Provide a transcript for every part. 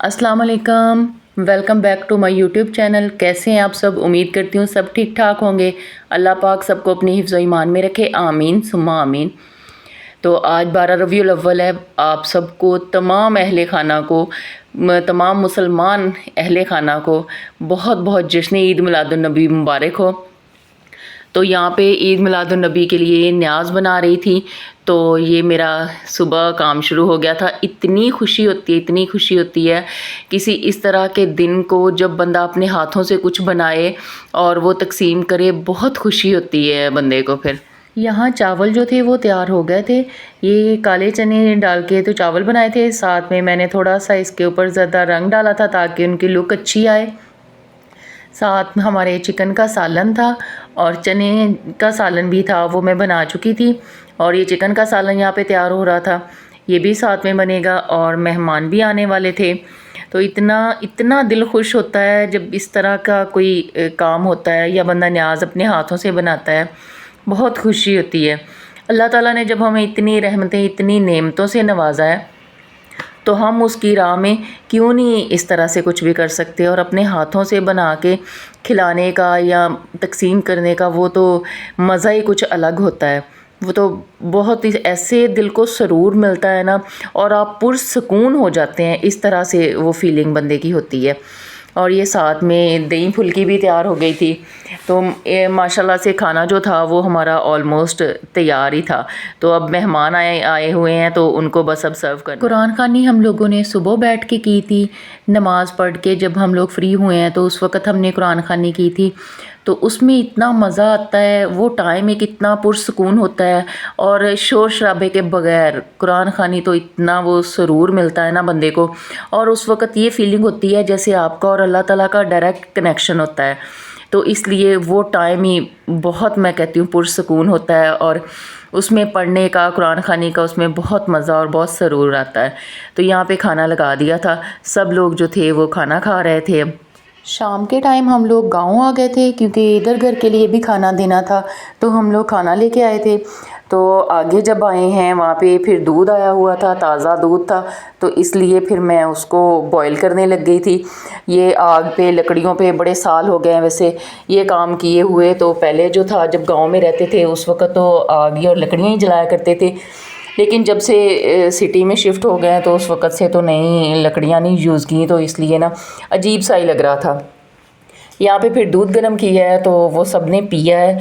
अस्सलाम वालेकुम, welcome back to my YouTube channel. कैसे हैं आप सब? उम्मीद करती हूँ सब ठीक ठाक होंगे। अल्लाह पाक सबको अपनी हिफ्ज़ व ईमान में रखे, आमीन सुम्मा आमीन। तो आज 12 रबीउल अव्वल है। आप सबको, तमाम अहले खाना को, तमाम मुसलमान अहले खाना को बहुत बहुत जश्न ईद मिलादुन्नबी मुबारक हो। तो यहाँ पे ईद मिलादुन्नबी के लिए न्याज़ बना रही थी, तो ये मेरा सुबह काम शुरू हो गया था। इतनी खुशी होती है, इतनी खुशी होती है किसी इस तरह के दिन को जब बंदा अपने हाथों से कुछ बनाए और वो तकसीम करे, बहुत खुशी होती है बंदे को। फिर यहाँ चावल जो थे वो तैयार हो गए थे। ये काले चने डाल के तो चावल बनाए थे, साथ में मैंने थोड़ा सा इसके ऊपर ज़्यादा रंग डाला था ताकि उनकी लुक अच्छी आए। साथ में हमारे चिकन का सालन था और चने का सालन भी था, वो मैं बना चुकी थी। और ये चिकन का सालन यहाँ पे तैयार हो रहा था, ये भी साथ में बनेगा। और मेहमान भी आने वाले थे, तो इतना इतना दिल खुश होता है जब इस तरह का कोई काम होता है या बंदा न्याज़ अपने हाथों से बनाता है, बहुत खुशी होती है। अल्लाह ताला ने जब हमें इतनी रहमतें, इतनी नेमतों से नवाजा है, तो हम उसकी राह में क्यों नहीं इस तरह से कुछ भी कर सकते। और अपने हाथों से बना के खिलाने का या तकसीम करने का वो तो मज़ा ही कुछ अलग होता है। वो तो बहुत ही ऐसे दिल को सुरूर मिलता है ना, और आप पुरसकून हो जाते हैं। इस तरह से वो फीलिंग बंदे की होती है। और ये साथ में दही फुल्की भी तैयार हो गई थी। तो माशाल्लाह से खाना जो था वो हमारा ऑलमोस्ट तैयार ही था। तो अब मेहमान आए हुए हैं, तो उनको बस अब सर्व करना। कुरान खानी हम लोगों ने सुबह बैठ के की थी, नमाज़ पढ़ के जब हम लोग फ्री हुए हैं तो उस वक़्त हमने कुरान खानी की थी। तो उसमें इतना मज़ा आता है, वो टाइम एक इतना पुरसकून होता है, और शोर शराबे के बग़ैर कुरान खानी तो इतना वो सुरूर मिलता है ना बंदे को। और उस वक़्त ये फीलिंग होती है जैसे आपका और अल्लाह ताला का डायरेक्ट कनेक्शन होता है। तो इसलिए वो टाइम ही बहुत, मैं कहती हूँ, पुरसकून होता है। और उसमें पढ़ने का, कुरान खानी का, उसमें बहुत मज़ा और बहुत सुरूर आता है। तो यहाँ पे खाना लगा दिया था, सब लोग जो थे वो खाना खा रहे थे। शाम के टाइम हम लोग गांव आ गए थे क्योंकि इधर घर के लिए भी खाना देना था, तो हम लोग खाना लेके आए थे। तो आगे जब आए हैं वहाँ पे फिर दूध आया हुआ था, ताज़ा दूध था, तो इसलिए फिर मैं उसको बॉईल करने लग गई थी। ये आग पे, लकड़ियों पे बड़े साल हो गए हैं वैसे ये काम किए हुए। तो पहले जो था, जब गांव में रहते थे उस वक़्त तो आग और लकड़ियाँ ही जलाया करते थे, लेकिन जब से सिटी में शिफ्ट हो गए तो उस वक़्त से तो नई लकड़ियाँ नहीं यूज़ की, तो इसलिए ना अजीब सा ही लग रहा था। यहाँ पे फिर दूध गर्म किया है, तो वो सब ने पिया है।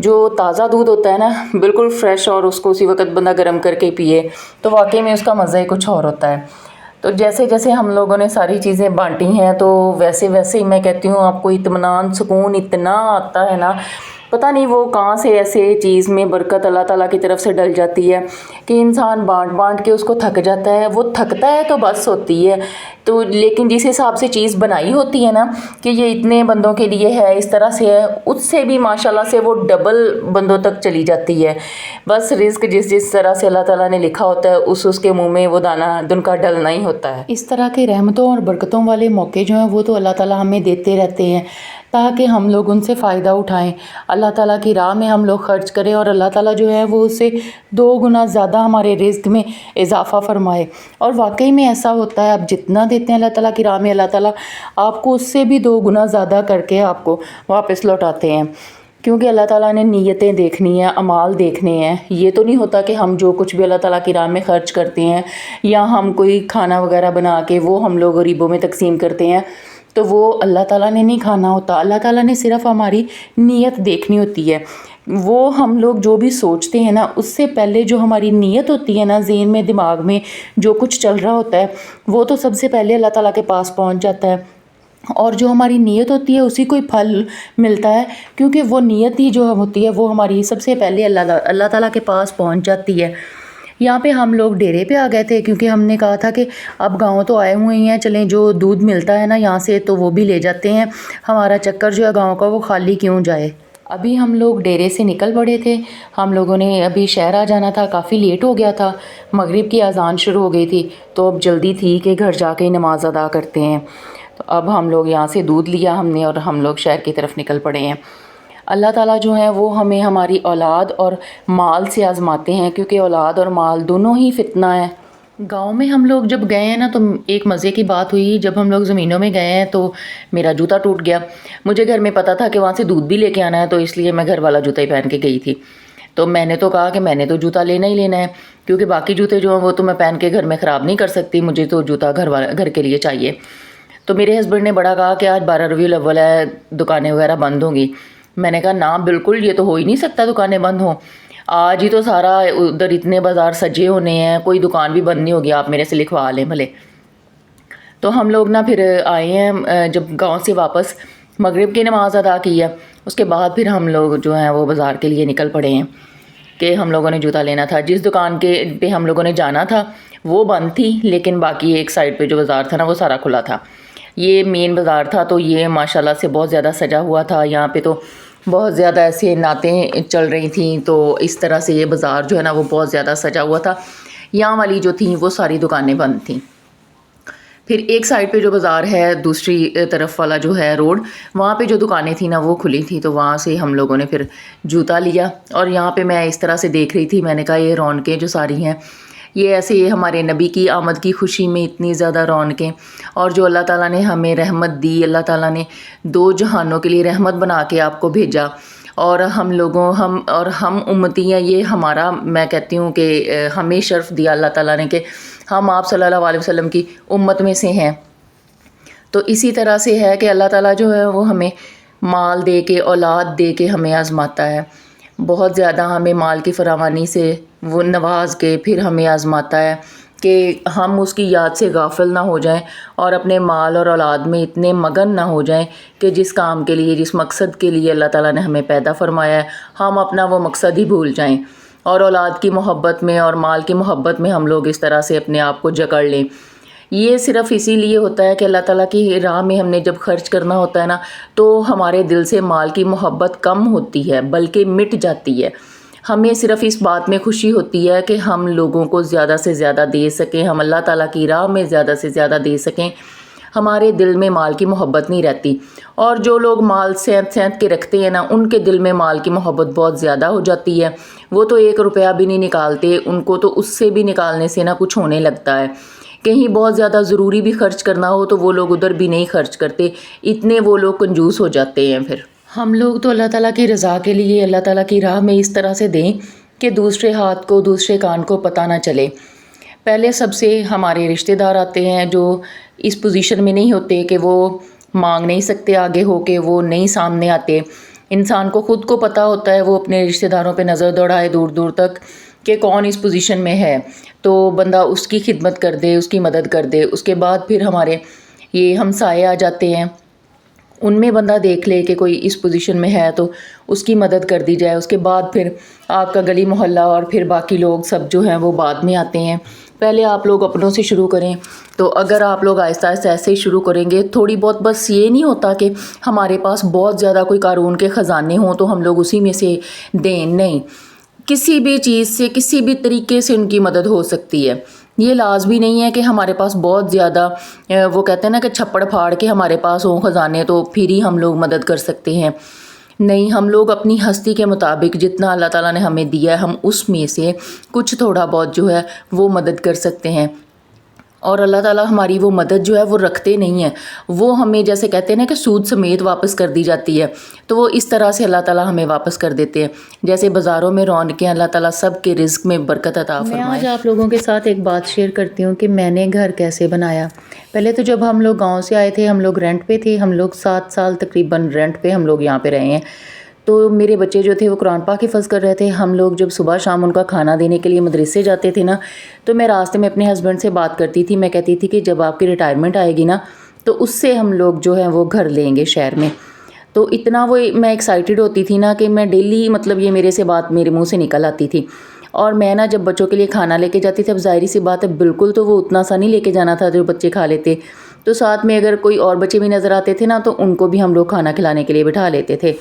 जो ताज़ा दूध होता है ना, बिल्कुल फ्रेश, और उसको उसी वक्त बंदा गर्म करके पिए तो वाकई में उसका मज़ा ही कुछ और होता है। तो जैसे जैसे हम लोगों ने सारी चीज़ें बांटी हैं, तो वैसे वैसे ही मैं कहती हूँ आपको इत्मीनान, सुकून इतना आता है ना, पता नहीं वो कहाँ से ऐसे चीज़ में बरकत अल्लाह ताला की तरफ से डल जाती है कि इंसान बांट बांट के उसको थक जाता है। वो थकता है तो बस होती है, तो लेकिन जिस हिसाब से चीज़ बनाई होती है ना कि ये इतने बंदों के लिए है, इस तरह से है, उससे भी माशाल्लाह से वो डबल बंदों तक चली जाती है। बस रिस्क जिस जिस तरह से अल्लाह ताला ने लिखा होता है, उसके मुंह में वो दाना दुनका डलना ही होता है। इस तरह के रहमतों और बरकतों वाले मौके जो हैं वो तो अल्लाह ताला हमें देते रहते हैं, ताकि हम लोग उनसे फ़ायदा उठाएं, अल्लाह ताला की राह में हम लोग ख़र्च करें, और अल्लाह ताला जो है वो उससे 2 गुना ज़्यादा हमारे रिज़्क़ में इजाफ़ा फरमाए। और वाकई में ऐसा होता है, आप जितना देते हैं अल्लाह ताला की राह में, अल्लाह ताला आपको उससे भी 2 गुना ज़्यादा करके आपको वापस लौटाते हैं। क्योंकि अल्लाह ताला ने नीयतें देखनी है, अमाल देखने हैं। ये तो नहीं होता कि हम जो कुछ भी अल्लाह ताला की राह में ख़र्च करते हैं, या हम कोई खाना वगैरह बना के वो हम लोग गरीबों में तकसीम करते हैं, तो वो अल्लाह ताला ने नहीं खाना होता। अल्लाह ताला ने सिर्फ़ हमारी नीयत देखनी होती है। वो हम लोग जो भी सोचते हैं ना, उससे पहले जो हमारी नीयत होती है ना, ज़हन में, दिमाग में जो कुछ चल रहा होता है, वो तो सबसे पहले अल्लाह ताला के पास पहुंच जाता है। और जो हमारी नीयत होती है उसी को ही फल मिलता है, क्योंकि वो नीयत ही जो होती है वो हमारी सबसे पहले अल्लाह ताला के पास पहुंच जाती है। यहाँ पे हम लोग डेरे पे आ गए थे क्योंकि हमने कहा था कि अब गाँव तो आए हुए हैं, चलें जो दूध मिलता है ना यहाँ से तो वो भी ले जाते हैं, हमारा चक्कर जो है गाँव का वो खाली क्यों जाए। अभी हम लोग डेरे से निकल पड़े थे, हम लोगों ने अभी शहर आ जाना था, काफ़ी लेट हो गया था, मगरिब की अजान शुरू हो गई थी, तो अब जल्दी थी कि घर जाके नमाज अदा करते हैं। तो अब हम लोग यहाँ से दूध लिया हमने और हम लोग शहर की तरफ निकल पड़े हैं। अल्लाह ताला जो है वो हमें हमारी औलाद और माल से आज़माते हैं, क्योंकि औलाद और माल दोनों ही फितना है। गांव में हम लोग जब गए हैं ना, तो एक मज़े की बात हुई। जब हम लोग ज़मीनों में गए हैं तो मेरा जूता टूट गया। मुझे घर में पता था कि वहाँ से दूध भी लेके आना है, तो इसलिए मैं घर वाला जूता ही पहन के गई थी। तो मैंने तो कहा कि मैंने तो जूता लेना ही लेना है, क्योंकि बाकी जूते जो हैं वो तो मैं पहन के घर में ख़राब नहीं कर सकती, मुझे तो जूता घर के लिए चाहिए। तो मेरे हस्बैंड ने बड़ा कहा कि आज 12 रबीउल अव्वल है, दुकानें वगैरह बंद होंगी। मैंने कहा ना बिल्कुल, ये तो हो ही नहीं सकता दुकानें बंद हों। आज ही तो सारा उधर इतने बाज़ार सजे होने हैं, कोई दुकान भी बंद नहीं होगी, आप मेरे से लिखवा लें भले। तो हम लोग ना फिर आए हैं, जब गांव से वापस मगरिब की नमाज़ अदा की है, उसके बाद फिर हम लोग जो हैं वो बाज़ार के लिए निकल पड़े हैं कि हम लोगों ने जूता लेना था। जिस दुकान के पे हम लोगों ने जाना था वो बंद थी, लेकिन बाकी एक साइड पे जो बाज़ार था ना वो सारा खुला था। ये मेन बाज़ार था, तो ये माशाल्लाह से बहुत ज़्यादा सजा हुआ था। यहाँ पे तो बहुत ज़्यादा ऐसे नातें चल रही थी, तो इस तरह से ये बाज़ार जो है ना वो बहुत ज़्यादा सजा हुआ था। यहाँ वाली जो थी वो सारी दुकानें बंद थीं। फिर एक साइड पे जो बाज़ार है, दूसरी तरफ वाला जो है रोड, वहाँ पे जो दुकानें थी ना वो खुली थी। तो वहाँ से हम लोगों ने फिर जूता लिया। और यहाँ पे मैं इस तरह से देख रही थी, मैंने कहा ये रौनकें जो सारी हैं ये ऐसे ये हमारे नबी की आमद की खुशी में इतनी ज़्यादा रौनकें, और जो अल्लाह ताला ने हमें रहमत दी, अल्लाह ताला ने दो जहानों के लिए रहमत बना के आपको भेजा, और हम उम्मती हैं, ये हमारा, मैं कहती हूँ कि हमें शर्फ दिया अल्लाह ताला ने कि हम आप सल्लल्लाहु अलैहि वसल्लम की उम्मत में से हैं। तो इसी तरह से है कि अल्लाह ताला जो है वो हमें माल दे के, औलाद दे के हमें आज़माता है। बहुत ज़्यादा हमें माल की फरावानी से वो नवाज के फिर हमें आज़माता है कि हम उसकी याद से गाफिल ना हो जाएं और अपने माल और औलाद में इतने मगन ना हो जाएं कि जिस काम के लिए, जिस मकसद के लिए अल्लाह ताला ने हमें पैदा फरमाया है, हम अपना वो मकसद ही भूल जाएं और औलाद की मोहब्बत में और माल की मोहब्बत में हम लोग इस तरह से अपने आप को जकड़ लें। ये सिर्फ़ इसीलिए होता है कि अल्लाह ताला की राह में हमने जब खर्च करना होता है ना, तो हमारे दिल से माल की मोहब्बत कम होती है, बल्कि मिट जाती है। हमें सिर्फ़ इस बात में खुशी होती है कि हम लोगों को ज़्यादा से ज़्यादा दे सकें, हम अल्लाह ताला की राह में ज़्यादा से ज़्यादा दे सकें। हमारे दिल में माल की मोहब्बत नहीं रहती। और जो लोग माल सेंध के रखते हैं ना, उनके दिल में माल की मोहब्बत बहुत ज़्यादा हो जाती है। वो तो 1 रुपया भी नहीं निकालते, उनको तो उससे भी निकालने से ना कुछ होने लगता है। कहीं बहुत ज़्यादा ज़रूरी भी खर्च करना हो तो वो लोग उधर भी नहीं खर्च करते, इतने वो लोग कंजूस हो जाते हैं। फिर हम लोग तो अल्लाह ताला की रज़ा के लिए अल्लाह ताला की राह में इस तरह से दें कि दूसरे हाथ को, दूसरे कान को पता ना चले। पहले सबसे हमारे रिश्तेदार आते हैं जो इस पोजीशन में नहीं होते कि वो मांग नहीं सकते आगे हो के, वो नहीं सामने आते। इंसान को ख़ुद को पता होता है, वो अपने रिश्तेदारों पे नज़र दौड़ाए दूर दूर तक कि कौन इस पोजीशन में है, तो बंदा उसकी खिदमत कर दे, उसकी मदद कर दे। उसके बाद फिर हमारे ये हमसाए आ जाते हैं, उनमें बंदा देख ले कि कोई इस पोजीशन में है तो उसकी मदद कर दी जाए। उसके बाद फिर आपका गली मोहल्ला और फिर बाकी लोग सब जो हैं वो बाद में आते हैं। पहले आप लोग अपनों से शुरू करें। तो अगर आप लोग आहिस्ता आहिस्ता ऐसे ही शुरू करेंगे, थोड़ी बहुत, बस ये नहीं होता कि हमारे पास बहुत ज़्यादा कोई कारून के ख़जाने हों तो हम लोग उसी में से दें, नहीं, किसी भी चीज़ से, किसी भी तरीके से उनकी मदद हो सकती है। ये लाज़मी नहीं है कि हमारे पास बहुत ज़्यादा, वो कहते हैं ना कि छप्पड़ फाड़ के हमारे पास हों ख़जाने तो फिर ही हम लोग मदद कर सकते हैं। नहीं, हम लोग अपनी हस्ती के मुताबिक जितना अल्लाह ताला ने हमें दिया है, हम उसमें से कुछ थोड़ा बहुत जो है वो मदद कर सकते हैं। और अल्लाह ताला हमारी वो मदद जो है वो रखते नहीं है, वो हमें जैसे कहते हैं ना कि सूद समेत वापस कर दी जाती है, तो वो इस तरह से अल्लाह ताला हमें वापस कर देते हैं। जैसे बाज़ारों में रौनकें, अल्लाह ताला सब के रिज़्क़ में बरकत अता फरमाए। मैं आज आप लोगों के साथ एक बात शेयर करती हूँ कि मैंने घर कैसे बनाया। पहले तो जब हम लोग गाँव से आए थे, हम लोग रेंट पे थे, हम लोग 7 साल तकरीबन रेंट पे हम लोग यहाँ पे रहे हैं। तो मेरे बच्चे जो थे वो कुरान पाक हिफ़्ज़ कर रहे थे। हम लोग जब सुबह शाम उनका खाना देने के लिए मदरसे जाते थे ना, तो मैं रास्ते में अपने हस्बैंड से बात करती थी। मैं कहती थी कि जब आपकी रिटायरमेंट आएगी ना, तो उससे हम लोग जो है वो घर लेंगे शहर में। तो इतना वो मैं एक्साइटेड होती थी ना कि मैं डेली, मतलब ये मेरे से बात मेरे मुँह से निकल आती थी। और मैं ना जब बच्चों के लिए खाना लेके जाती थी, अब ज़ाहिर सी बात है बिल्कुल तो वो उतना सा नहीं लेके जाना था जो बच्चे खा लेते, तो साथ में अगर कोई और बच्चे भी नज़र आते थे ना, तो उनको भी हम लोग खाना खिलाने के लिए बिठा लेते थे।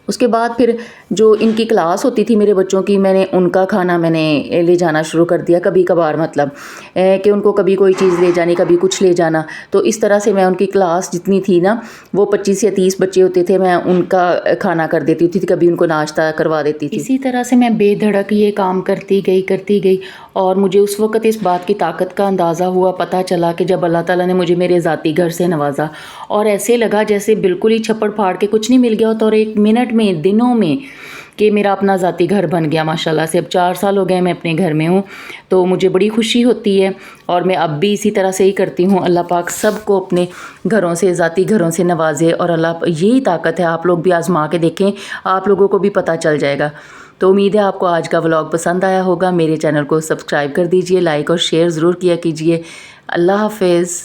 اس کے بعد پھر جو ان کی کلاس ہوتی تھی میرے بچوں کی، میں نے ان کا کھانا میں نے لے جانا شروع کر دیا کبھی کبھار، مطلب کہ ان کو کبھی کوئی چیز لے جانی، کبھی کچھ لے جانا. تو اس طرح سے میں ان کی کلاس جتنی تھی نا، وہ 25 یا 30 بچے ہوتے تھے، میں ان کا کھانا کر دیتی تھی، کبھی ان کو ناشتہ کروا دیتی تھی. اسی طرح سے میں بے دھڑک یہ کام کرتی گئی اور مجھے اس وقت اس بات کی طاقت کا اندازہ ہوا، پتہ چلا کہ جب اللہ تعالیٰ نے مجھے میرے ذاتی گھر سے نوازا، اور ایسے لگا جیسے بالکل ہی چھپڑ پھاڑ کے کچھ نہیں مل گیا ہوتا، اور 1 منٹ میں، دنوں میں کہ میرا اپنا ذاتی گھر بن گیا ماشاءاللہ سے. اب 4 سال ہو گئے میں اپنے گھر میں ہوں، تو مجھے بڑی خوشی ہوتی ہے، اور میں اب بھی اسی طرح سے ہی کرتی ہوں. اللہ پاک سب کو اپنے گھروں سے، ذاتی گھروں سے نوازے، اور اللہ یہی طاقت ہے. آپ لوگ بھی آزما کے دیکھیں، آپ لوگوں کو بھی پتہ چل جائے گا. تو امید ہے آپ کو آج کا ولاگ پسند آیا ہوگا. میرے چینل کو سبسکرائب کر دیجئے، لائک اور شیئر ضرور کیا کیجئے. اللہ حافظ.